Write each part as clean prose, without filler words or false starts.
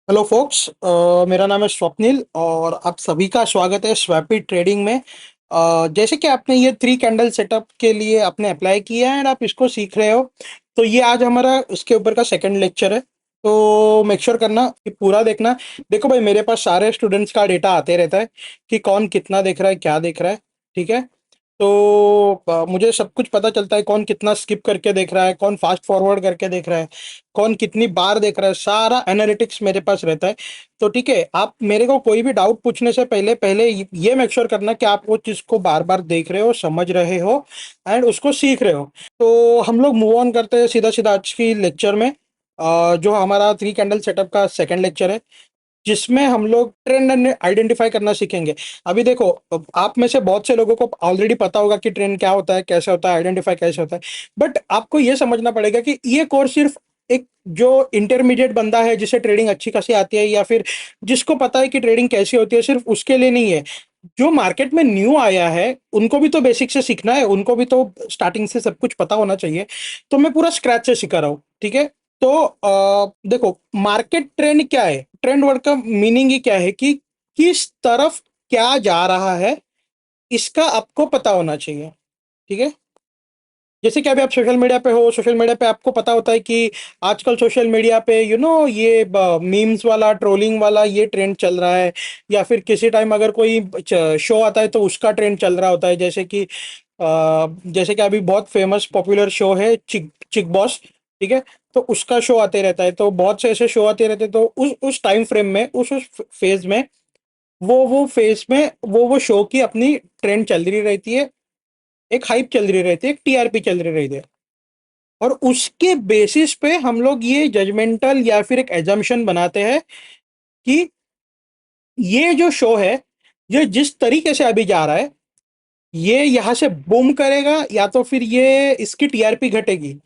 Hello focus, मेरा नाम है स्वप्निल और आप सभी का स्वागत है स्वैपी ट्रेडिंग में। जैसे कि आपने ये 3 कैंडल सेटअप के लिए आपने अप्लाई किया है और आप इसको सीख रहे हो, तो ये आज हमारा उसके ऊपर का सेकंड लेक्चर है। तो मेक श्योर करना कि पूरा देखना। देखो भाई, मेरे पास सारे स्टूडेंट्स का डेटा आते रहता है कि कौन कितना देख रहा है, क्या देख रहा है। ठीक है। तो मुझे सब कुछ पता चलता है, कौन कितना स्किप करके देख रहा है, कौन फास्ट फॉरवर्ड करके देख रहा है, कौन कितनी बार देख रहा है, सारा एनालिटिक्स मेरे पास रहता है। तो ठीक है, आप मेरे को कोई भी डाउट पूछने से पहले पहले ये मेक श्योर करना कि आप वो चीज़ को बार बार देख रहे हो, समझ रहे हो एंड उसको सीख रहे हो। तो हम लोग मूव ऑन करते हैं सीधा सीधा आज की लेक्चर में। जो हमारा 3 कैंडल सेटअप का सेकंड लेक्चर है, जिसमें हम लोग ट्रेंड आइडेंटिफाई करना सीखेंगे। अभी देखो, आप में से बहुत से लोगों को ऑलरेडी पता होगा कि ट्रेंड क्या होता है, कैसे होता है, आइडेंटिफाई कैसे होता है। बट आपको ये समझना पड़ेगा कि ये कोर्स सिर्फ एक जो इंटरमीडिएट बंदा है, जिसे ट्रेडिंग अच्छी खासी आती है, या फिर जिसको पता है कि ट्रेडिंग कैसी होती है, सिर्फ उसके लिए नहीं है। जो मार्केट में न्यू आया है, उनको भी तो बेसिक से सीखना है, उनको भी तो स्टार्टिंग से सब कुछ पता होना चाहिए। तो मैं पूरा स्क्रैच से सिखा रहा हूँ। ठीक है। तो देखो, मार्केट ट्रेंड क्या है, ट्रेंड वर्ड का मीनिंग ही क्या है कि किस तरफ क्या जा रहा है, इसका आपको पता होना चाहिए। ठीक है। जैसे कि अभी आप सोशल मीडिया पे हो, सोशल मीडिया पे आपको पता होता है कि आजकल सोशल मीडिया पे ये मीम्स वाला, ट्रोलिंग वाला ये ट्रेंड चल रहा है। या फिर किसी टाइम अगर कोई शो आता है तो उसका ट्रेंड चल रहा होता है। जैसे कि अभी बहुत फेमस पॉपुलर शो है चिक चिक बॉस। ठीक है। तो उसका शो आते रहता है, तो बहुत से ऐसे शो आते रहते हैं। तो उस टाइम फ्रेम में, उस फेज में, वो फेज में वो शो की अपनी ट्रेंड चल रही रहती है। एक हाइप चल रही रहती है, एक टीआरपी चल रही रहती है। और उसके बेसिस पे हम लोग ये जजमेंटल या फिर एक एजम्पशन बनाते हैं कि ये जो शो है, ये जिस तरीके से अभी जा रहा है, ये यहाँ से बूम करेगा या तो फिर ये इसकी टीआरपी घटेगी।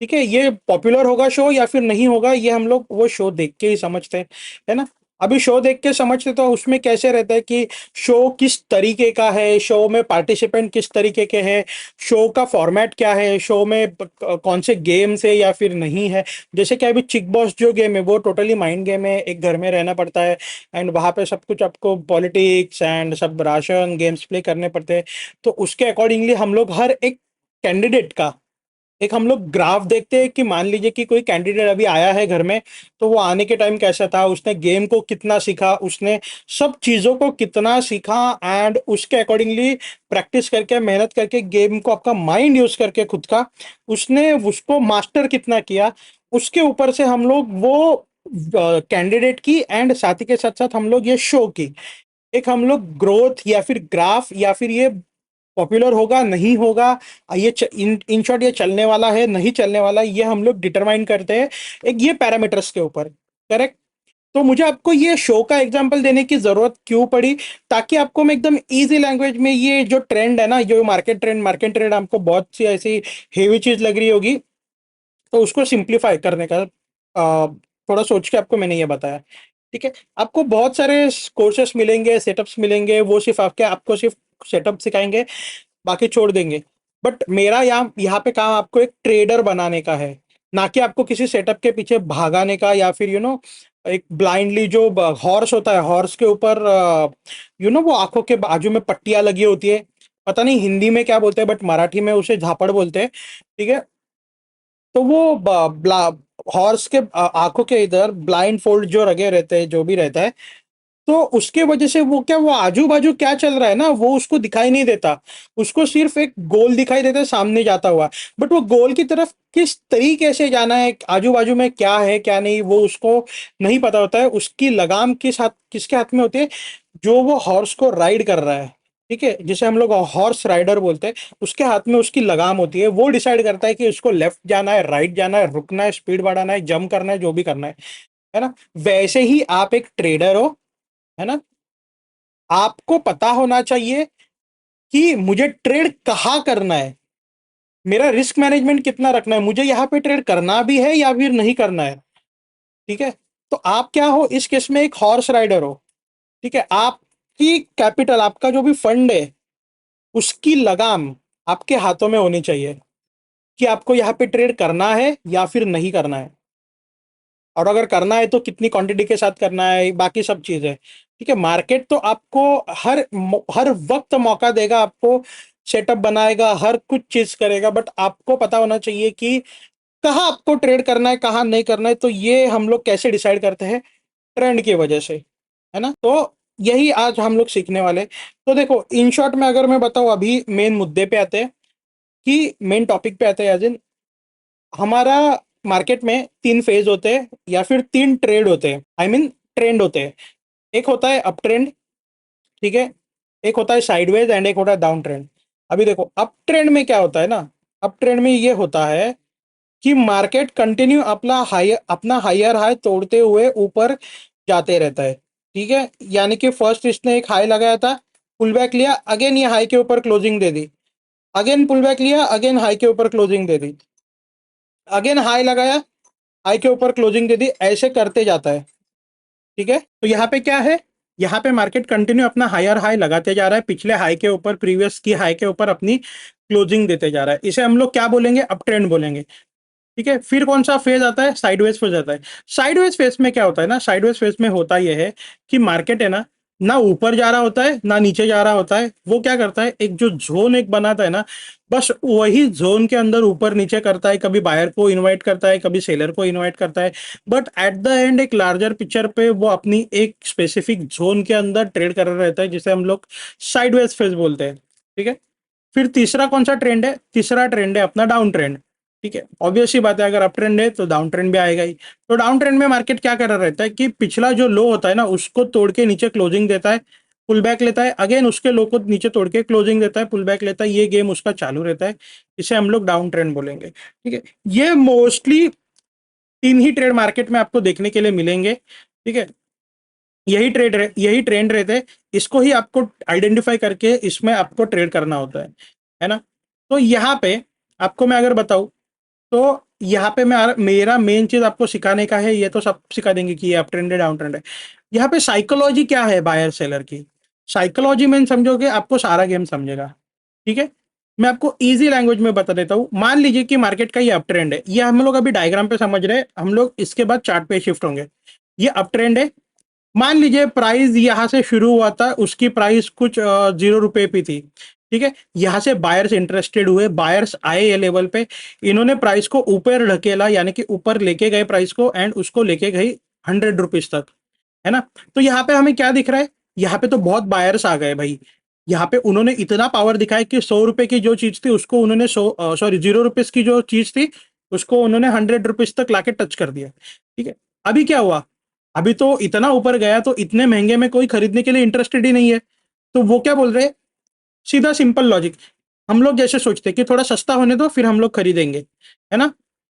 ठीक है, ये पॉपुलर होगा शो या फिर नहीं होगा, ये हम लोग वो शो देख के ही समझते हैं, है ना। अभी शो देख के समझते तो उसमें कैसे रहता है कि शो किस तरीके का है, शो में पार्टिसिपेंट किस तरीके के हैं, शो का फॉर्मेट क्या है, शो में कौन से गेम्स है या फिर नहीं है। जैसे कि अभी चिक बॉस जो गेम है वो टोटली माइंड गेम है, एक घर में रहना पड़ता है एंड वहाँ पे सब कुछ आपको पॉलिटिक्स एंड सब राशन गेम्स प्ले करने पड़ते हैं। तो उसके अकॉर्डिंगली हम लोग हर एक कैंडिडेट का एक हम लोग ग्राफ देखते हैं कि मान लीजिए कि कोई कैंडिडेट अभी आया है घर में, तो वो आने के टाइम कैसा था, उसने गेम को कितना सीखा, उसने सब चीज़ों को कितना सीखा एंड उसके अकॉर्डिंगली प्रैक्टिस करके, मेहनत करके, गेम को आपका माइंड यूज करके खुद का उसने उसको मास्टर कितना किया। उसके ऊपर से हम लोग वो कैंडिडेट की एंड साथ ही के साथ साथ हम लोग ये शो की एक हम लोग ग्रोथ या फिर ग्राफ, या फिर ये पॉपुलर होगा नहीं होगा, इन शॉर्ट ये चलने वाला है नहीं चलने वाला, ये हम लोग डिटरमाइन करते हैं एक ये पैरामीटर्स के ऊपर। करेक्ट। तो मुझे आपको ये शो का एग्जांपल देने की जरूरत क्यों पड़ी, ताकि आपको मैं एकदम इजी लैंग्वेज में ये जो ट्रेंड है ना, जो मार्केट ट्रेंड आपको बहुत सी ऐसी हेवी चीज लग रही होगी, तो उसको सिंप्लीफाई करने का थोड़ा सोच के आपको मैंने ये बताया। ठीक है। आपको बहुत सारे कोर्सेस मिलेंगे, सेटअप्स मिलेंगे, वो सिर्फ आपको सिर्फ सेटअप सिखाएंगे, बाकी छोड़ देंगे। बट मेरा यहाँ यहाँ पे काम आपको एक ट्रेडर बनाने का है, ना कि आपको किसी सेटअप के पीछे भागाने का, या फिर एक ब्लाइंडली जो हॉर्स होता है, हॉर्स के ऊपर वो आंखों के बाजू में पट्टियां लगी होती है। पता नहीं हिंदी में क्या बोलते हैं, बट मराठी में उसे झापड़ बोलते हैं। ठीक है। तो वो हॉर्स के आंखों के इधर ब्लाइंड फोल्ड जो लगे रहते हैं, जो भी रहता है, तो उसके वजह से वो आजू बाजू क्या चल रहा है ना, वो उसको दिखाई नहीं देता। उसको सिर्फ एक गोल दिखाई देता है सामने जाता हुआ। बट वो गोल की तरफ किस तरीके से जाना है, आजू बाजू में क्या है क्या नहीं, वो उसको नहीं पता होता है। उसकी लगाम किसके हाथ में होती है, जो वो हॉर्स को राइड कर रहा है। ठीक है, जिसे हम लोग हॉर्स राइडर बोलते हैं। उसके हाथ में उसकी लगाम होती है, वो डिसाइड करता है कि उसको लेफ्ट जाना है, राइट जाना है, रुकना है, स्पीड बढ़ाना है, जंप करना है, जो भी करना है ना। वैसे ही आप एक ट्रेडर हो, है ना। आपको पता होना चाहिए कि मुझे ट्रेड कहाँ करना है, मेरा रिस्क मैनेजमेंट कितना रखना है, मुझे यहाँ पे ट्रेड करना भी है या फिर नहीं करना है। ठीक है। तो आप क्या हो इस केस में, एक हॉर्स राइडर हो। ठीक है। आपकी कैपिटल, आपका जो भी फंड है, उसकी लगाम आपके हाथों में होनी चाहिए कि आपको यहाँ पे ट्रेड करना है या फिर नहीं करना है। और अगर करना है तो कितनी क्वांटिटी के साथ करना है, बाकी सब चीजें। ठीक है, मार्केट तो आपको हर वक्त मौका देगा, आपको सेटअप बनाएगा, हर कुछ चीज करेगा, बट आपको पता होना चाहिए कि कहाँ आपको ट्रेड करना है, कहाँ नहीं करना है। तो ये हम लोग कैसे डिसाइड करते हैं? ट्रेंड की वजह से, है ना। तो यही आज हम लोग सीखने वाले। तो देखो, इन शॉर्ट में अगर मैं बताऊं, अभी मेन मुद्दे पे आते हैं, कि मेन टॉपिक पे आते हैं, एज इन हमारा मार्केट में तीन फेज होते हैं या फिर तीन ट्रेड होते हैं, आई मीन ट्रेंड होते हैं। एक होता है अप ट्रेंड, ठीक है, एक होता है साइडवेज एंड एक होता है डाउन ट्रेंड। अभी देखो, अप ट्रेंड में क्या होता है ना, अप ट्रेंड में ये होता है कि मार्केट कंटिन्यू अपना हायर हाई तोड़ते हुए ऊपर जाते रहता है। ठीक है, यानी कि फर्स्ट इसने एक हाई लगाया था, पुल बैक लिया, अगेन ये हाई के ऊपर क्लोजिंग दे दी, अगेन पुल बैक लिया, अगेन हाई के ऊपर क्लोजिंग दे दी, अगेन हाई लगाया, हाई के ऊपर क्लोजिंग दे दी, ऐसे करते जाता है। ठीक है, तो यहाँ पे क्या है, यहाँ पे मार्केट कंटिन्यू अपना हायर हाई लगाते जा रहा है, पिछले हाई के ऊपर, प्रीवियस की हाई के ऊपर अपनी क्लोजिंग देते जा रहा है। इसे हम लोग क्या बोलेंगे? अप ट्रेंड बोलेंगे। ठीक है, फिर कौन सा फेज आता है? साइडवेज फेज आता है। साइडवेज फेज में क्या होता है ना, साइडवेज फेज में होता यह है कि मार्केट है ना ऊपर जा रहा होता है ना नीचे जा रहा होता है। वो क्या करता है, एक जो जोन एक बनाता है ना, बस वही जोन के अंदर ऊपर नीचे करता है, कभी बायर को इनवाइट करता है, कभी सेलर को इनवाइट करता है, बट एट द एंड एक लार्जर पिक्चर पे वो अपनी एक स्पेसिफिक जोन के अंदर ट्रेड कर रहा रहता है, जिसे हम लोग साइडवेज फेज बोलते हैं। ठीक है, फिर तीसरा कौन सा ट्रेंड है? तीसरा ट्रेंड है अपना डाउन ट्रेंड। ठीक है, ऑब्वियस ही बात है, अगर अप ट्रेंड है तो डाउन ट्रेंड भी आएगा ही। तो डाउन ट्रेंड में मार्केट क्या कर रहा रहता है कि पिछला जो लो होता है ना, उसको तोड़ के नीचे क्लोजिंग देता है, पुल बैक लेता है, अगेन उसके लो को नीचे तोड़ के क्लोजिंग देता है, पुल बैक लेता है, ये गेम उसका चालू रहता है। इसे हम लोग डाउन ट्रेंड बोलेंगे। ठीक है, ये मोस्टली तीन ही ट्रेड मार्केट में आपको देखने के लिए मिलेंगे। ठीक है, यही ट्रेंड रहते हैं, इसको ही आपको आइडेंटिफाई करके इसमें आपको ट्रेड करना होता है ना। तो यहाँ पे आपको मैं अगर बताऊं, तो यहाँ पे मेरा मेन चीज आपको सिखाने का है, ये तो सब सिखा देंगे कि ये अप ट्रेंड है डाउन ट्रेंड है। यहाँ पे साइकोलॉजी क्या है बायर सेलर की, साइकोलॉजी में समझोगे आपको सारा गेम समझेगा। ठीक है, मैं आपको इजी लैंग्वेज में बता देता हूँ। मान लीजिए कि मार्केट का ये अप ट्रेंड है, ये हम लोग अभी डायग्राम पे समझ रहे हैं, हम लोग इसके बाद चार्ट पे शिफ्ट होंगे। ये अप ट्रेंड है, मान लीजिए प्राइस यहां से शुरू हुआ था, उसकी प्राइस कुछ 0 रुपए पे थी। ठीक है, यहां से बायर्स इंटरेस्टेड हुए, बायर्स आए ये लेवल पे, इन्होंने प्राइस को ऊपर ढकेला, यानी कि ऊपर लेके गए प्राइस को, एंड उसको लेके गई 100 रुपीज तक, है ना। तो यहाँ पे हमें क्या दिख रहा है, यहाँ पे तो बहुत बायर्स आ गए भाई। यहाँ पे उन्होंने इतना पावर दिखाया कि 100 रुपए की जो चीज थी उसको उन्होंने 0 रुपीज की जो चीज थी उसको उन्होंने 100 रुपीज तक लाके टच कर दिया। ठीक है, अभी क्या हुआ, अभी तो इतना ऊपर गया तो इतने महंगे में कोई खरीदने के लिए इंटरेस्टेड ही नहीं है। तो वो क्या बोल रहे हैं, सीधा सिंपल लॉजिक, हम लोग जैसे सोचते हैं कि थोड़ा सस्ता होने दो फिर हम लोग खरीदेंगे, है ना।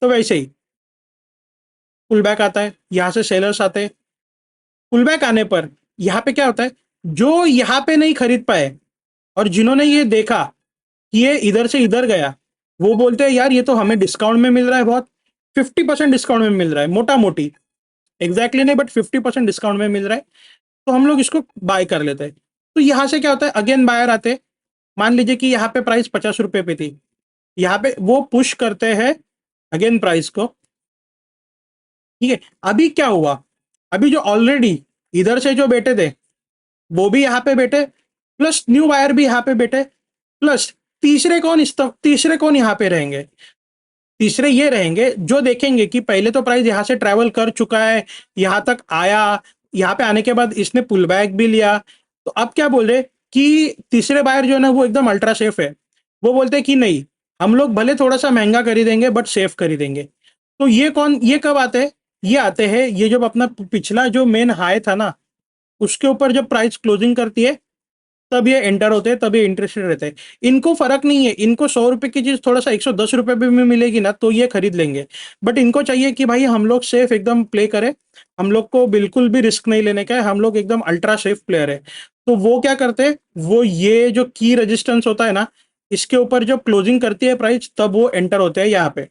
तो वैसे ही पुल बैक आता है, यहां से सेलर्स आते हैं, पुल बैक आने पर यहाँ पे क्या होता है, जो यहाँ पे नहीं खरीद पाए और जिन्होंने ये देखा कि ये इधर से इधर गया, वो बोलते हैं यार ये तो हमें डिस्काउंट में मिल रहा है, बहुत 50% डिस्काउंट में मिल रहा है, मोटा मोटी, एग्जैक्टली नहीं बट 50% डिस्काउंट में मिल रहा है, तो हम लोग इसको बाय कर लेते हैं। तो यहां से क्या होता है, अगेन बायर आते हैं, मान लीजिए कि यहाँ पे प्राइस 50 रुपए पे थी, यहाँ पे वो पुश करते हैं अगेन प्राइस को। ठीक है, अभी क्या हुआ, अभी जो ऑलरेडी इधर से जो बैठे थे वो भी यहाँ पे बैठे, प्लस न्यू बायर भी यहाँ पे बैठे, प्लस तीसरे कौन यहाँ पे रहेंगे, तीसरे ये रहेंगे जो देखेंगे कि पहले तो प्राइस यहाँ से ट्रैवल कर चुका है, यहाँ तक आया, यहाँ पे आने के बाद इसने पुल बैक भी लिया। तो अब क्या बोल रहे कि तीसरे बायर जो है ना वो एकदम अल्ट्रा सेफ है, वो बोलते हैं कि नहीं, हम लोग भले थोड़ा सा महंगा खरीदेंगे बट सेफ खरीदेंगे। तो ये कब आते हैं, ये आते हैं ये जब अपना पिछला जो मेन हाई था ना उसके ऊपर जब प्राइस क्लोजिंग करती है, तब ये एंटर होते हैं, तब ये इंटरेस्टेड रहते हैं। इनको फर्क नहीं है, इनको 100 रुपए की चीज थोड़ा सा 110 रुपए पे भी मिलेगी ना तो ये खरीद लेंगे, बट इनको चाहिए कि भाई हम लोग सेफ एकदम प्ले करें, हम लोग को बिल्कुल भी रिस्क नहीं लेने का है, हम लोग एकदम अल्ट्रा सेफ प्लेयर है। तो वो क्या करते हैं, वो ये जो की रेजिस्टेंस होता है ना, इसके ऊपर जब क्लोजिंग करती है प्राइस तब वो एंटर होते हैं यहाँ पे,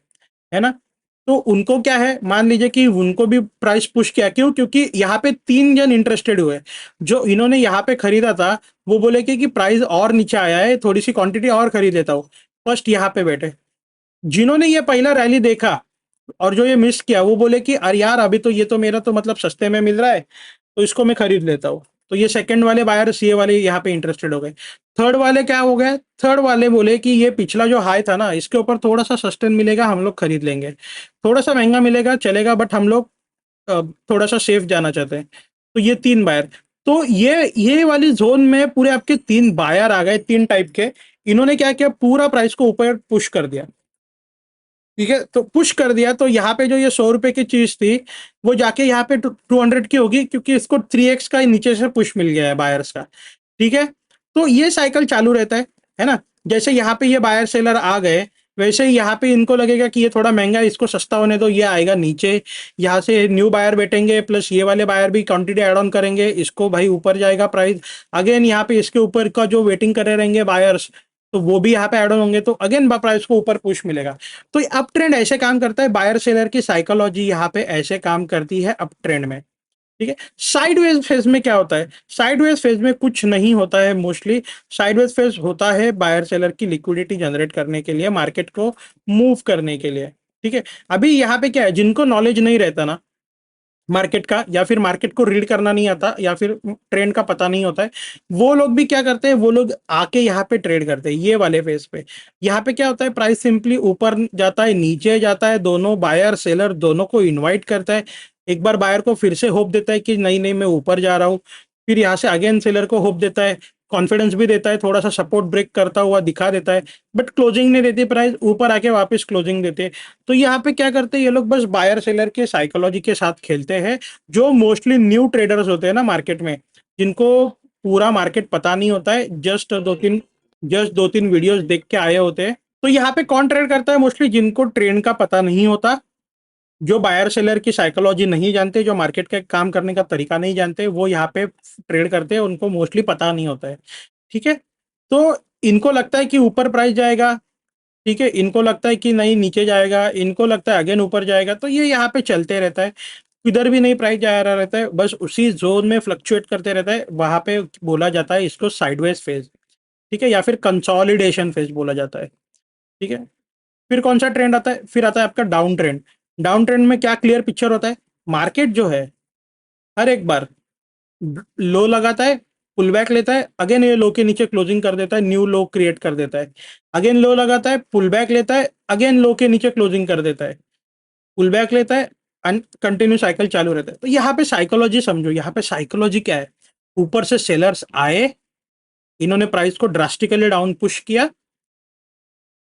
है ना। तो उनको क्या है, मान लीजिए कि उनको भी प्राइस पुश किया, क्यों, क्योंकि यहाँ पे तीन जन इंटरेस्टेड हुए, जो इन्होंने यहाँ पे खरीदा था वो बोले कि प्राइस और नीचे आया है, थोड़ी सी क्वांटिटी और खरीद लेता हूँ, फर्स्ट यहाँ पे बैठे। जिन्होंने ये पहला रैली देखा और जो ये मिस किया वो बोले कि अरे यार अभी तो ये तो मेरा तो मतलब सस्ते में मिल रहा है, तो इसको मैं खरीद लेता हूँ। तो ये सेकंड वाले बायर्स ये वाले यहाँ पे इंटरेस्टेड हो गए। थर्ड वाले क्या हो गए, थर्ड वाले बोले कि ये पिछला जो हाई था ना इसके ऊपर थोड़ा सा सस्टेन मिलेगा, हम लोग खरीद लेंगे, थोड़ा सा महंगा मिलेगा चलेगा बट हम लोग थोड़ा सा सेफ जाना चाहते हैं। तो ये तीन बायर, तो ये वाली जोन में पूरे आपके तीन बायर आ गए, तीन टाइप के। इन्होंने क्या किया, पूरा प्राइस को ऊपर पुश कर दिया। ठीक है, तो पुश कर दिया तो यहाँ पे जो ये 100 रुपए की चीज थी वो जाके यहाँ पे 200 की होगी, क्योंकि इसको 3x का नीचे से पुश मिल गया है बायर्स का। ठीक है, तो ये साइकिल चालू रहता है ना। जैसे यहाँ पे ये बायर सेलर आ गए, वैसे ही यहाँ पे इनको लगेगा कि ये थोड़ा महंगा है, इसको सस्ता होने दो, ये आएगा नीचे, यहाँ से न्यू बायर बैठेंगे, प्लस ये वाले बायर भी क्वांटिटी ऐड ऑन करेंगे, इसको भाई ऊपर जाएगा प्राइस। अगेन यहाँ पे इसके ऊपर का जो वेटिंग करे रहेंगे बायर्स, तो वो भी यहाँ पे ऐड ऑन होंगे, तो अगेन प्राइस को ऊपर पुश मिलेगा। तो अप ट्रेंड ऐसे काम करता है, बायर सेलर की साइकोलॉजी यहाँ पे ऐसे काम करती है अप ट्रेंड में। ठीक है, साइडवेज फेज में क्या होता है, साइडवेज फेज में कुछ नहीं होता है मोस्टली। साइडवेज फेज होता है बायर सेलर की लिक्विडिटी जनरेट करने के लिए, मार्केट को मूव करने के लिए। ठीक है, अभी यहाँ पे क्या है, जिनको नॉलेज नहीं रहता ना मार्केट का, या फिर मार्केट को रीड करना नहीं आता, या फिर ट्रेंड का पता नहीं होता है, वो लोग भी क्या करते हैं, वो लोग आके यहाँ पे ट्रेड करते हैं ये वाले फेस पे। यहाँ पे क्या होता है, प्राइस सिंपली ऊपर जाता है नीचे जाता है, दोनों बायर सेलर दोनों को इनवाइट करता है। एक बार बायर को फिर से होप देता है कि नहीं नहीं मैं ऊपर जा रहा हूँ, फिर यहाँ से अगेन सेलर को होप देता है, कॉन्फिडेंस भी देता है, थोड़ा सा सपोर्ट ब्रेक करता हुआ दिखा देता है, बट क्लोजिंग नहीं देती, प्राइस ऊपर आके वापस क्लोजिंग देते हैं। तो यहाँ पे क्या करते हैं ये लोग, बस बायर सेलर के साइकोलॉजी के साथ खेलते हैं। जो मोस्टली न्यू ट्रेडर्स होते हैं ना मार्केट में, जिनको पूरा मार्केट पता नहीं होता है, जस्ट दो तीन वीडियोस देख के आए होते हैं, तो यहाँ पे कौन ट्रेड करता है मोस्टली, जिनको ट्रेंड का पता नहीं होता, जो बायर सेलर की साइकोलॉजी नहीं जानते, जो मार्केट का काम करने का तरीका नहीं जानते, वो यहाँ पे ट्रेड करते हैं, उनको मोस्टली पता नहीं होता है। ठीक है, तो इनको लगता है कि ऊपर प्राइस जाएगा, ठीक है, इनको लगता है कि नहीं नीचे जाएगा, इनको लगता है अगेन ऊपर जाएगा, तो ये यहाँ पे चलते रहता है। इधर भी नहीं प्राइस जा रहा रहता है, बस उसी जोन में फ्लक्चुएट करते रहता है, वहां पे बोला जाता है इसको साइडवेज फेज। ठीक है, या फिर कंसोलिडेशन फेज बोला जाता है। ठीक है, फिर कौन सा ट्रेंड आता है, फिर आता है आपका डाउन ट्रेंड। डाउन ट्रेंड में क्या क्लियर पिक्चर होता है, मार्केट जो है हर एक बार लो लगाता है, पुल बैक लेता है, अगेन ये लो के नीचे क्लोजिंग कर देता है, न्यू लो क्रिएट कर देता है, अगेन लो लगाता है, पुल बैक लेता है, अगेन लो के नीचे क्लोजिंग कर देता है, पुल बैक लेता है, कंटिन्यू साइकिल चालू रहता है। तो यहाँ पे साइकोलॉजी समझो, यहाँ पे साइकोलॉजी क्या है, ऊपर से सेलर्स आए, इन्होंने प्राइस को ड्रास्टिकली डाउन पुश किया,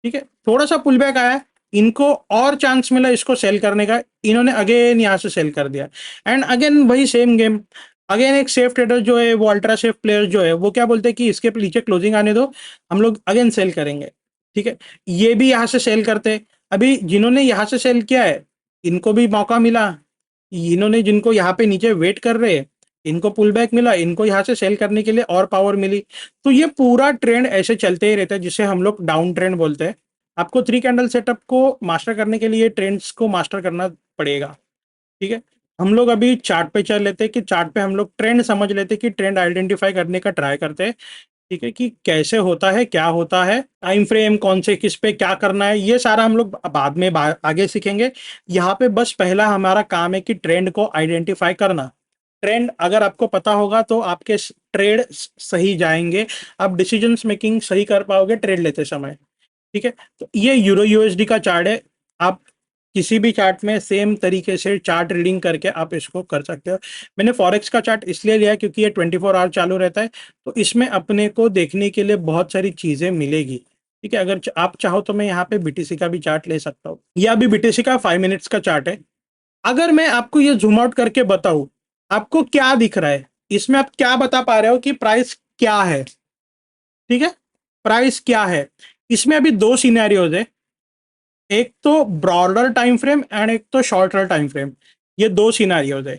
ठीक है, थोड़ा सा पुल बैक आया, इनको और चांस मिला इसको सेल करने का, इन्होंने अगेन यहाँ से सेल कर दिया, एंड अगेन वही सेम गेम। अगेन एक सेफ ट्रेडर जो है, वो अल्ट्रा सेफ प्लेयर जो है, वो क्या बोलते हैं कि इसके नीचे क्लोजिंग आने दो, हम लोग अगेन सेल करेंगे। ठीक है, ये भी यहाँ से सेल करते हैं। अभी जिन्होंने यहाँ से सेल किया है, इनको भी मौका मिला, इन्होंने जिनको यहाँ पे नीचे वेट कर रहे हैं, इनको पुल बैक मिला, इनको यहाँ से सेल करने के लिए और पावर मिली। तो ये पूरा ट्रेंड ऐसे चलते ही रहता है, जिसे हम लोग डाउन ट्रेंड बोलते हैं। आपको थ्री कैंडल सेटअप को मास्टर करने के लिए ट्रेंड्स को मास्टर करना पड़ेगा। ठीक है, हम लोग अभी चार्ट पे चल लेते हैं, कि चार्ट पे हम लोग ट्रेंड समझ लेते हैं, कि ट्रेंड आइडेंटिफाई करने का ट्राई करते हैं। ठीक है, कि कैसे होता है, क्या होता है, टाइम फ्रेम कौन से किस पे क्या करना है, ये सारा हम लोग बाद में आगे सीखेंगे। यहाँ पे बस पहला हमारा काम है कि ट्रेंड को आइडेंटिफाई करना। ट्रेंड अगर आपको पता होगा तो आपके ट्रेड सही जाएंगे, आप डिसीजंस मेकिंग सही कर पाओगे ट्रेड लेते समय। ठीक है, तो ये यूरो यूएसडी का चार्ट है, आप किसी भी चार्ट में सेम तरीके से चार्ट रीडिंग करके आप इसको कर सकते हो। मैंने फॉरेक्स का चार्ट इसलिए लिया क्योंकि ये 24 आवर चालू रहता है, तो इसमें अपने को देखने के लिए बहुत सारी चीजें मिलेगी। ठीक है, अगर आप चाहो तो मैं यहाँ पे बीटीसी का भी चार्ट ले सकता हूँ, या अभी बीटीसी का 5 मिनट्स का चार्ट है। अगर मैं आपको ये जूम आउट करके बताऊं, आपको क्या दिख रहा है, इसमें आप क्या बता पा रहे हो कि प्राइस क्या है। ठीक है, प्राइस क्या है, इसमें अभी दो सिनेरियोज है, एक तो ब्रॉडर टाइम फ्रेम एंड एक तो शॉर्टर टाइम फ्रेम। ये दो सिनेरियोज है।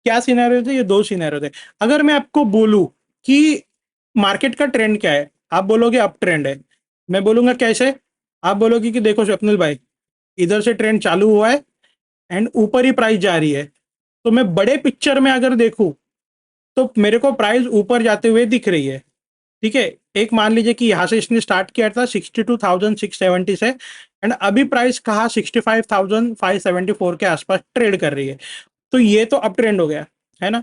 क्या सिनेरियोज है, ये दो सिनेरियोज है। अगर मैं आपको बोलूं कि मार्केट का ट्रेंड क्या है, आप बोलोगे अप ट्रेंड है, मैं बोलूंगा कैसे, आप बोलोगे कि देखो स्वप्निल भाई, इधर से ट्रेंड चालू हुआ है एंड ऊपर ही प्राइस जा रही है। तो मैं बड़े पिक्चर में अगर देखूं, तो मेरे को प्राइस ऊपर जाते हुए दिख रही है। ठीक है, एक मान लीजिए कि यहाँ से इसने स्टार्ट किया था 62,670 से, एंड अभी प्राइस कहा 65,574 के आसपास ट्रेड कर रही है। तो ये तो अप ट्रेंड हो गया, है ना।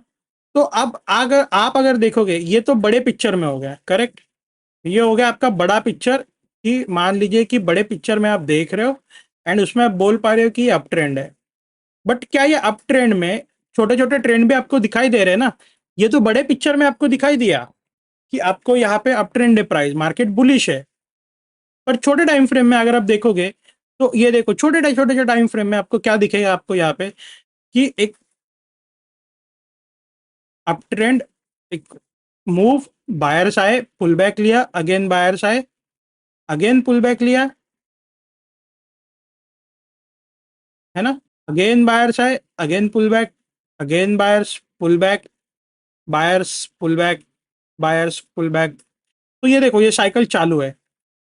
तो अब अगर आप अगर देखोगे, ये तो बड़े पिक्चर में हो गया, करेक्ट। ये हो गया आपका बड़ा पिक्चर, कि मान लीजिए कि बड़े पिक्चर में आप देख रहे हो एंड उसमें आप बोल पा रहे हो कि ये अप ट्रेंड है। बट क्या ये अप ट्रेंड में छोटे छोटे ट्रेंड भी आपको दिखाई दे रहे हैं ना। ये तो बड़े पिक्चर में आपको दिखाई दिया कि आपको यहाँ पे अप ट्रेंड है, प्राइस मार्केट बुलिश है। पर छोटे टाइम फ्रेम में अगर आप देखोगे, तो ये देखो छोटे टाइम फ्रेम में आपको क्या दिखेगा, आपको यहाँ पे कि एक अप ट्रेंड, एक मूव, बायर्स आए, पुल बैक लिया, अगेन बायर्स आए, अगेन पुल बैक लिया, है ना। अगेन बायर्स आए, again pull back, again buyers pull back, buyers pull back, buyers pull back. तो ये देखो ये साइकिल चालू है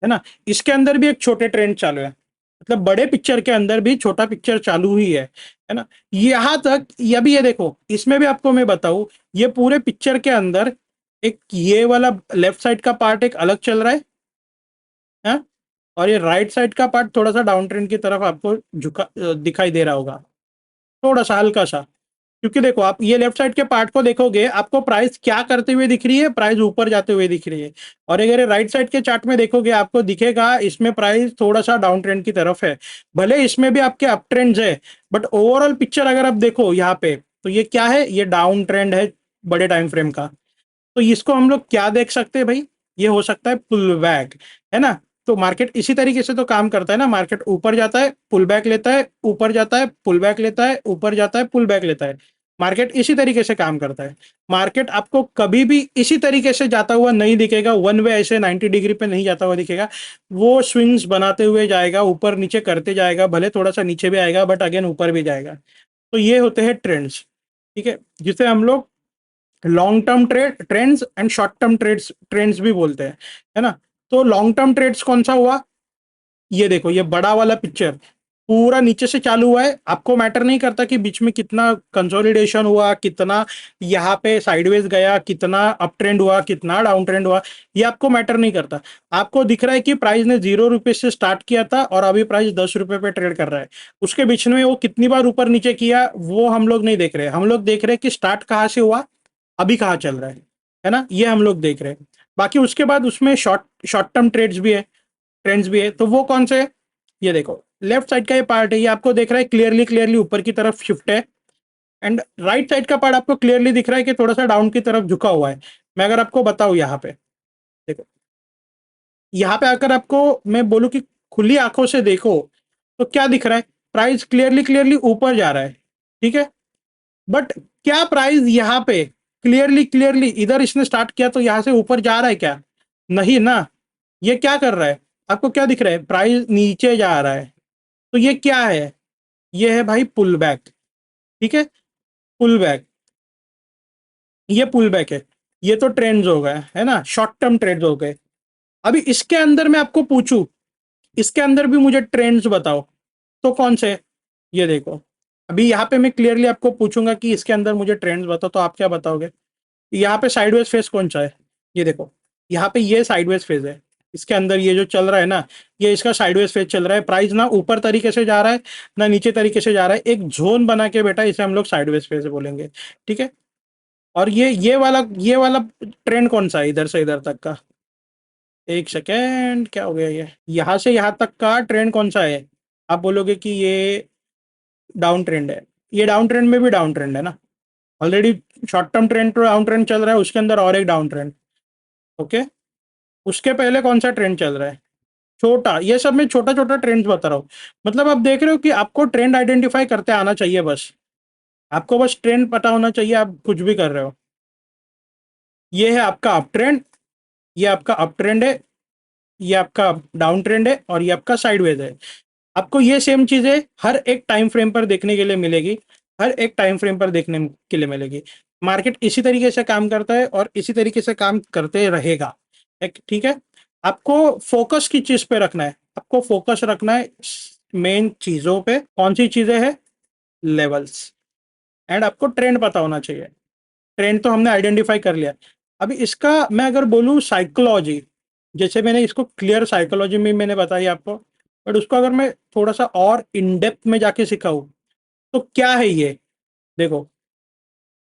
ना। इसके अंदर भी एक छोटे ट्रेंड चालू है, मतलब बड़े पिक्चर के अंदर भी छोटा पिक्चर चालू ही है ना। यहां तक ये भी, ये देखो इसमें भी आपको मैं बताऊं, ये पूरे पिक्चर के अंदर एक ये वाला लेफ्ट साइड का पार्ट एक अलग चल रहा है। और ये राइट साइड का पार्ट थोड़ा सा डाउन ट्रेंड की तरफ आपको झुका दिखाई दे रहा होगा, थोड़ा सा हल्का सा। क्योंकि देखो आप ये लेफ्ट साइड के पार्ट को देखोगे, आपको प्राइस क्या करते हुए दिख रही है, प्राइस ऊपर जाते हुए दिख रही है। और अगर राइट साइड के चार्ट में देखोगे, आपको दिखेगा इसमें प्राइस थोड़ा सा डाउन ट्रेंड की तरफ है। भले इसमें भी आपके अप ट्रेंड्स है, बट ओवरऑल पिक्चर अगर आप देखो यहाँ पे, तो ये क्या है, ये डाउन ट्रेंड है बड़े टाइम फ्रेम का। तो इसको हम लोग क्या देख सकते हैं भाई, ये हो सकता है पुल बैक, है ना। तो मार्केट इसी तरीके से तो काम करता है ना, मार्केट ऊपर जाता है, पुल बैक लेता है, ऊपर जाता है, पुल बैक लेता है, ऊपर जाता है, पुल बैक लेता है। मार्केट इसी तरीके से काम करता है। मार्केट आपको कभी भी इसी तरीके से जाता हुआ नहीं दिखेगा, वन वे ऐसे 90 डिग्री पे नहीं जाता हुआ दिखेगा। वो स्विंग्स बनाते हुए जाएगा, ऊपर नीचे करते जाएगा, भले थोड़ा सा नीचे भी आएगा बट अगेन ऊपर भी जाएगा। तो ये होते हैं ट्रेंड्स, ठीक है, जिसे हम लोग long term trends and short term trends भी बोलते हैं, है ना। तो लॉन्ग टर्म ट्रेड्स कौन सा हुआ, ये देखो ये बड़ा वाला पिक्चर पूरा नीचे से चालू हुआ है। आपको मैटर नहीं करता कि बीच में कितना कंसोलिडेशन हुआ, कितना यहाँ पे साइडवेज गया, कितना अप ट्रेंड हुआ, कितना डाउन ट्रेंड हुआ, ये आपको मैटर नहीं करता। आपको दिख रहा है कि प्राइस ने 0 रुपए से स्टार्ट किया था और अभी प्राइस 10 रुपए पे ट्रेड कर रहा है। उसके बीच में वो कितनी बार ऊपर नीचे किया वो हम लोग नहीं देख रहे, हम लोग देख रहे हैं कि स्टार्ट कहाँ से हुआ, अभी कहाँ चल रहा है ना, ये हम लोग देख रहे हैं। बाकी उसके बाद उसमें शॉर्ट शॉर्ट टर्म ट्रेड्स भी है, ट्रेंड्स भी है। तो वो कौन से है, ये देखो लेफ्ट साइड का ये पार्ट है, ये आपको देख रहा है क्लियरली क्लियरली ऊपर की तरफ शिफ्ट है। एंड राइट साइड का पार्ट आपको क्लियरली दिख रहा है कि थोड़ा सा डाउन की तरफ झुका हुआ है। मैं अगर आपको बताऊं यहाँ पे, देखो यहाँ पे अगर आपको मैं बोलूं कि खुली आंखों से देखो, तो क्या दिख रहा है, प्राइस क्लियरली क्लियरली ऊपर जा रहा है, ठीक है। बट क्या प्राइस यहाँ पे क्लियरली क्लियरली इधर इसने स्टार्ट किया तो यहाँ से ऊपर जा रहा है क्या, नहीं ना। ये क्या कर रहा है, आपको क्या दिख रहा है, प्राइस नीचे जा रहा है। तो ये क्या है, ये है भाई पुल बैक, ठीक है, पुल बैक, ये पुल बैक है। ये तो ट्रेंड्स हो गए, है ना, शॉर्ट टर्म ट्रेंड्स हो गए। अभी इसके अंदर मैं आपको पूछूं, इसके अंदर भी मुझे ट्रेंड्स बताओ, तो कौन से, ये देखो अभी यहाँ पे मैं क्लियरली आपको पूछूंगा कि इसके अंदर मुझे ट्रेंड्स बताओ, तो आप क्या बताओगे। यहाँ पे साइडवेज फेस कौन सा है, ये देखो यहाँ पे ये साइडवेज फेज है। इसके अंदर ये जो चल रहा है ना, ये इसका साइडवेज फेज चल रहा है। प्राइस ना ऊपर तरीके से जा रहा है ना नीचे तरीके से जा रहा है, एक जोन बना के बेटा इसे हम लोग साइडवेज फेज बोलेंगे, ठीक है। और ये वाला ट्रेंड कौन सा है इधर से इधर तक का, एक सेकेंड क्या हो गया, ये यहाँ से यहाँ तक का ट्रेंड कौन सा है। आप बोलोगे कि ये डाउन ट्रेंड है, ये डाउन ट्रेंड में भी डाउन ट्रेंड है ना। ऑलरेडी शॉर्ट टर्म ट्रेंड तो डाउन ट्रेंड चल रहा है, उसके अंदर और एक डाउन ट्रेंड, ओके। उसके पहले कौन सा ट्रेंड चल रहा है, छोटा, ये सब में छोटा छोटा ट्रेंड्स बता रहा हूँ। मतलब आप देख रहे हो कि आपको ट्रेंड आइडेंटिफाई करते आना चाहिए, बस आपको बस ट्रेंड पता होना चाहिए, आप कुछ भी कर रहे हो। ये है आपका अप ट्रेंड, ये आपका अप ट्रेंड है, ये आपका डाउन ट्रेंड है और ये आपका साइडवेज है। आपको ये सेम चीजें हर एक टाइम फ्रेम पर देखने के लिए मिलेगी, हर एक टाइम फ्रेम पर देखने के लिए मिलेगी। मार्केट इसी तरीके से काम करता है और इसी तरीके से काम करते रहेगा, ठीक है। आपको फोकस की चीज पे रखना है, आपको फोकस रखना है मेन चीजों पे, कौन सी चीजें हैं, लेवल्स। एंड आपको ट्रेंड पता होना चाहिए, ट्रेंड तो हमने आइडेंटिफाई कर लिया। अभी इसका मैं अगर बोलूँ साइकोलॉजी, जैसे मैंने इसको क्लियर साइकोलॉजी में मैंने बताई आपको, बट उसको अगर मैं थोड़ा सा और इन डेप्थ में जाके सिखाऊं तो क्या है ये, देखो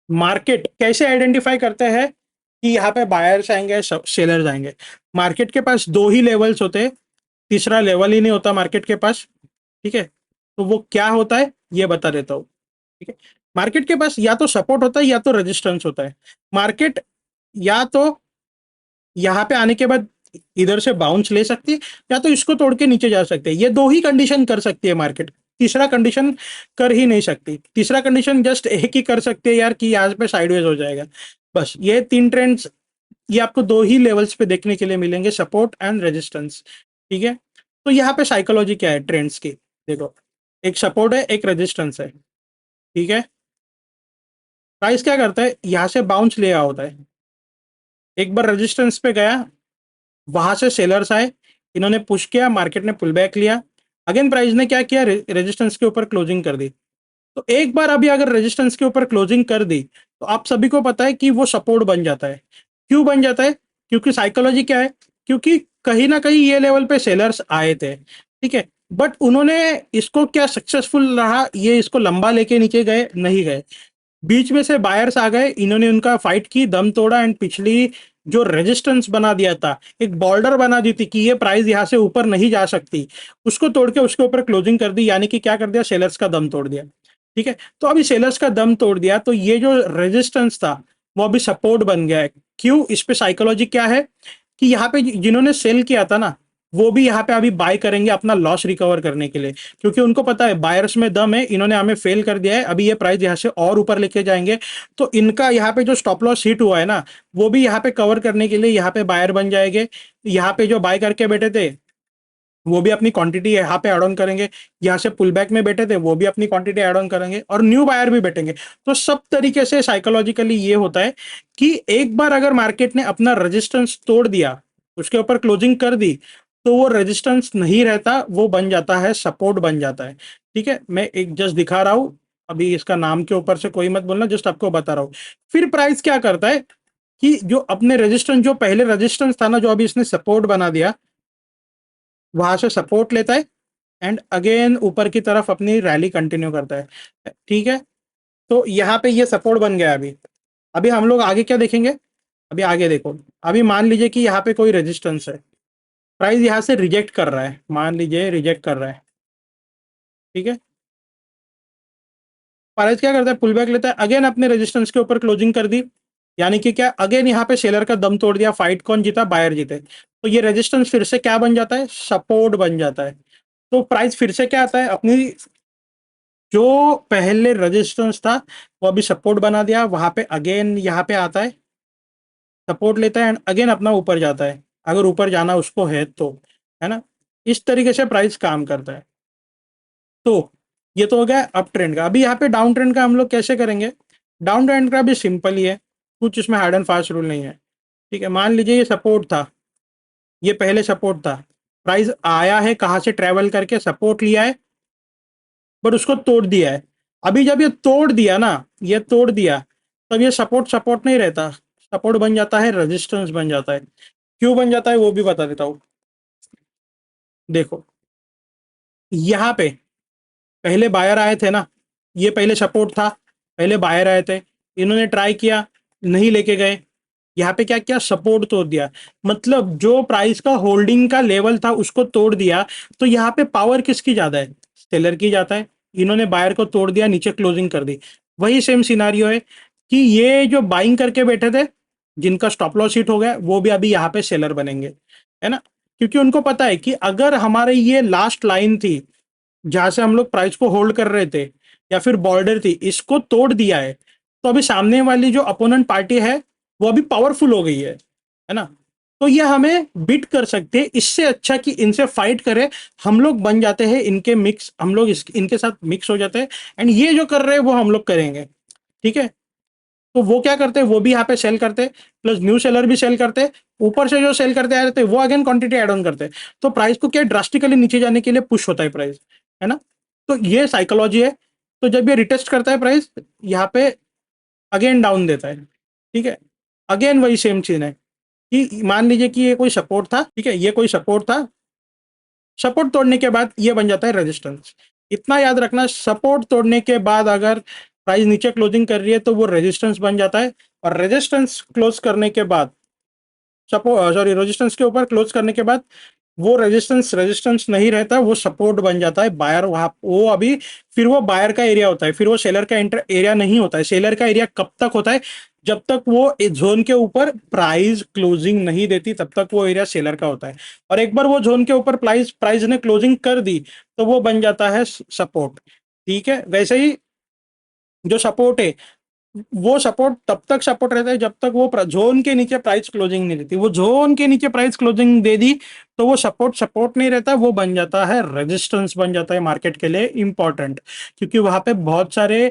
मार्केट कैसे आइडेंटिफाई करते हैं कि यहाँ पे बायर्स आएंगे सेलर्स आएंगे। मार्केट के पास दो ही लेवल्स होते हैं, तीसरा लेवल ही नहीं होता मार्केट के पास। ठीक है, तो वो क्या होता है ये बता देता हूँ। ठीक है, मार्केट के पास या तो सपोर्ट होता है या तो रेजिस्टेंस होता है। मार्केट या तो यहाँ पे आने के बाद इधर से बाउंस ले सकती है या तो इसको तोड़ के नीचे जा सकते हैं, ये दो ही कंडीशन कर सकती है मार्केट। तीसरा कंडीशन कर ही नहीं सकती। तीसरा कंडीशन जस्ट एक ही कर सकती है यार कि यहाँ पे साइडवेज हो जाएगा। बस ये तीन ट्रेंड्स, ये आपको दो ही लेवल्स पे देखने के लिए मिलेंगे, सपोर्ट एंड रेजिस्टेंस। ठीक है, तो यहाँ पे साइकोलॉजी क्या है ट्रेंड्स की, देखो एक सपोर्ट है एक रेजिस्टेंस है। ठीक है, प्राइस क्या करता है, यहाँ से बाउंस ले रहा होता है, एक बार रेजिस्टेंस पे गया, वहां से सेलर्स आए, इन्होंने पुश किया, मार्केट ने पुल बैक लिया, अगेन प्राइस ने क्या किया, रेजिस्टेंस के ऊपर क्लोजिंग कर दी। तो एक बार अभी अगर रेजिस्टेंस के ऊपर क्लोजिंग कर दी तो आप सभी को पता है कि वो सपोर्ट बन जाता है। क्यों बन जाता है, क्योंकि साइकोलॉजी क्या है, क्योंकि कहीं ना कहीं ये लेवल पे सेलर्स आए थे। ठीक है, बट उन्होंने इसको क्या सक्सेसफुल रहा, ये इसको लंबा लेके नीचे गए नहीं गए, बीच में से बायर्स आ गए, इन्होंने उनका फाइट की, दम तोड़ा एंड पिछली जो रेजिस्टेंस बना दिया था, एक बॉर्डर बना दी थी कि ये प्राइस यहां से ऊपर नहीं जा सकती, उसको तोड़ के उसके ऊपर क्लोजिंग कर दी, यानी कि क्या कर दिया, सेलर्स का दम तोड़ दिया। ठीक है, तो अभी सेलर्स का दम तोड़ दिया तो ये जो रेजिस्टेंस था वो अभी सपोर्ट बन गया है। क्यों, इस पे साइकोलॉजी क्या है कि यहाँ पे जिन्होंने सेल किया था ना, वो भी यहाँ पे अभी बाय करेंगे अपना लॉस रिकवर करने के लिए, क्योंकि उनको पता है बायर्स में दम है, इन्होंने हमें फेल कर दिया है, अभी ये प्राइस यहाँ से और ऊपर लेके जाएंगे। तो इनका यहाँ पे जो स्टॉप लॉस हिट हुआ है ना, वो भी यहाँ पे कवर करने के लिए यहाँ पे बायर बन जाएंगे। यहाँ पे जो बाय करके बैठे थे वो भी अपनी क्वांटिटी यहाँ पे एड ऑन करेंगे, यहाँ से पुल बैक में बैठे थे वो भी अपनी क्वांटिटी एड ऑन करेंगे और न्यू बायर भी बैठेंगे। तो सब तरीके से साइकोलॉजिकली ये होता है कि एक बार अगर मार्केट ने अपना रेजिस्टेंस तोड़ दिया, उसके ऊपर क्लोजिंग कर दी, तो वो रेजिस्टेंस नहीं रहता, वो बन जाता है सपोर्ट बन जाता है। ठीक है, मैं एक जस्ट दिखा रहा हूं, अभी इसका नाम के ऊपर से कोई मत बोलना, जस्ट आपको बता रहा हूं। फिर प्राइस क्या करता है कि जो अपने रेजिस्टेंस, जो पहले रेजिस्टेंस था ना, जो अभी इसने सपोर्ट बना दिया, वहां से सपोर्ट लेता है एंड अगेन ऊपर की तरफ अपनी रैली कंटिन्यू करता है। ठीक है, तो यहाँ पे ये सपोर्ट बन गया। अभी अभी हम लोग आगे क्या देखेंगे, अभी आगे देखो, अभी मान लीजिए कि यहाँ पे कोई रेजिस्टेंस है, प्राइस यहाँ से रिजेक्ट कर रहा है, मान लीजिए रिजेक्ट कर रहा है। ठीक है, प्राइस क्या करता है, पुल बैक लेता है, अगेन अपने रेजिस्टेंस के ऊपर क्लोजिंग कर दी, यानी कि क्या, अगेन यहाँ पे सेलर का दम तोड़ दिया, फाइट कौन जीता, बायर जीते, तो ये रेजिस्टेंस फिर से क्या बन जाता है, सपोर्ट बन जाता है। तो प्राइस फिर से क्या आता है, अपनी जो पहले रेजिस्टेंस था वो अभी सपोर्ट बना दिया, वहां पे अगेन यहाँ पे आता है, सपोर्ट लेता है एंड अगेन अपना ऊपर जाता है, अगर ऊपर जाना उसको है तो, है ना। इस तरीके से प्राइस काम करता है। तो ये तो हो गया अप ट्रेंड का। अभी यहाँ पे डाउन ट्रेंड का हम लोग कैसे करेंगे, डाउन ट्रेंड का भी सिंपल ही है, कुछ इसमें हार्ड एंड फास्ट रूल नहीं है। ठीक है, मान लीजिए ये सपोर्ट था, ये पहले सपोर्ट था, प्राइस आया है कहाँ से, ट्रेवल करके सपोर्ट लिया है, बट उसको तोड़ दिया है। अभी जब ये तोड़ दिया ना, ये तोड़ दिया, तब ये सपोर्ट सपोर्ट नहीं रहता, सपोर्ट बन जाता है, रेजिस्टेंस बन जाता है। क्यों बन जाता है वो भी बता देता हूँ। देखो यहाँ पे पहले बायर आए थे ना, ये पहले सपोर्ट था, पहले बायर आए थे, इन्होंने ट्राई किया, नहीं लेके गए, यहाँ पे क्या किया, सपोर्ट तोड़ दिया, मतलब जो प्राइस का होल्डिंग का लेवल था उसको तोड़ दिया। तो यहाँ पे पावर किसकी ज्यादा है, सेलर की ज्यादा है, इन्होंने बायर को तोड़ दिया, नीचे क्लोजिंग कर दी। वही सेम सिनारियो है कि ये जो बाइंग करके बैठे थे, जिनका स्टॉप लॉस हिट हो गया, वो भी अभी यहाँ पे सेलर बनेंगे, है ना। क्योंकि उनको पता है कि अगर हमारे ये लास्ट लाइन थी जहां से हम लोग प्राइस को होल्ड कर रहे थे, या फिर बॉर्डर थी, इसको तोड़ दिया है, तो अभी सामने वाली जो अपोनेंट पार्टी है वो अभी पावरफुल हो गई है ना। तो ये हमें बीट कर सकते हैं, इससे अच्छा कि इनसे फाइट करें, हम लोग बन जाते हैं इनके मिक्स, हम लोग इनके साथ मिक्स हो जाते हैं, एंड ये जो कर रहे हैं वो हम लोग करेंगे। ठीक है, तो वो क्या करते हैं, वो भी यहाँ पे सेल करते हैं, प्लस न्यू सेलर भी सेल करते हैं, ऊपर से जो सेल करते आ रहे थे वो अगेन क्वांटिटी एड ऑन करते हैं। तो प्राइस को क्या ड्रास्टिकली नीचे जाने के लिए पुश होता है प्राइस, है ना। तो ये साइकोलॉजी है। तो जब ये रिटेस्ट करता है प्राइस, यहाँ पे अगेन डाउन देता है। ठीक है, अगेन वही सेम चीज है कि मान लीजिए कि ये कोई सपोर्ट था, ठीक है, ये कोई सपोर्ट था, सपोर्ट तोड़ने के बाद ये बन जाता है रेजिस्टेंस। इतना याद रखना, सपोर्ट तोड़ने के बाद अगर प्राइस नीचे क्लोजिंग कर रही है तो वो रेजिस्टेंस बन जाता है, और रेजिस्टेंस क्लोज करने के बाद, सपोर्ट सॉरी रेजिस्टेंस के ऊपर क्लोज करने के बाद वो रेजिस्टेंस रेजिस्टेंस नहीं रहता, वो सपोर्ट बन जाता है। बायर वहां वो अभी फिर वो बायर का एरिया होता है, फिर वो सेलर का एरिया नहीं होता है। सेलर का एरिया कब तक होता है, जब तक वो जोन के ऊपर प्राइस क्लोजिंग नहीं देती तब तक वो एरिया सेलर का होता है। और एक बार वो जोन के ऊपर प्राइस प्राइस ने क्लोजिंग कर दी तो वो बन जाता है सपोर्ट। ठीक है, वैसे ही जो सपोर्ट है, वो सपोर्ट तब तक सपोर्ट रहता है जब तक वो जोन के नीचे प्राइस क्लोजिंग नहीं देती। वो जोन के नीचे प्राइस क्लोजिंग दे दी तो वो सपोर्ट सपोर्ट नहीं रहता, वो बन जाता है रेजिस्टेंस, बन जाता है मार्केट के लिए इंपॉर्टेंट। क्योंकि वहां पे बहुत सारे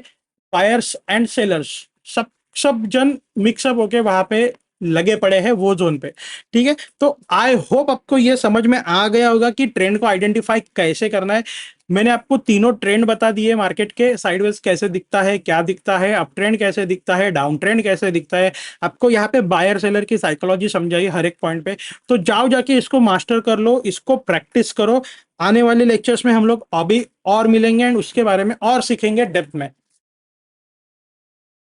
बायर्स एंड सेलर्स, सब सब जन मिक्सअप होके वहां पे लगे पड़े हैं वो जोन पे। ठीक है, तो आई होप आपको ये समझ में आ गया होगा कि ट्रेंड को आइडेंटिफाई कैसे करना है। मैंने आपको तीनों ट्रेंड बता दिए मार्केट के, साइडवेज कैसे दिखता है, क्या दिखता है, अप ट्रेंड कैसे दिखता है, डाउन ट्रेंड कैसे दिखता है। आपको यहाँ पे बायर सेलर की साइकोलॉजी समझाई हर एक पॉइंट पे। तो जाओ जाके इसको मास्टर कर लो, इसको प्रैक्टिस करो। आने वाले लेक्चर्स में हम लोग अभी और मिलेंगे एंड उसके बारे में और सीखेंगे डेप्थ में।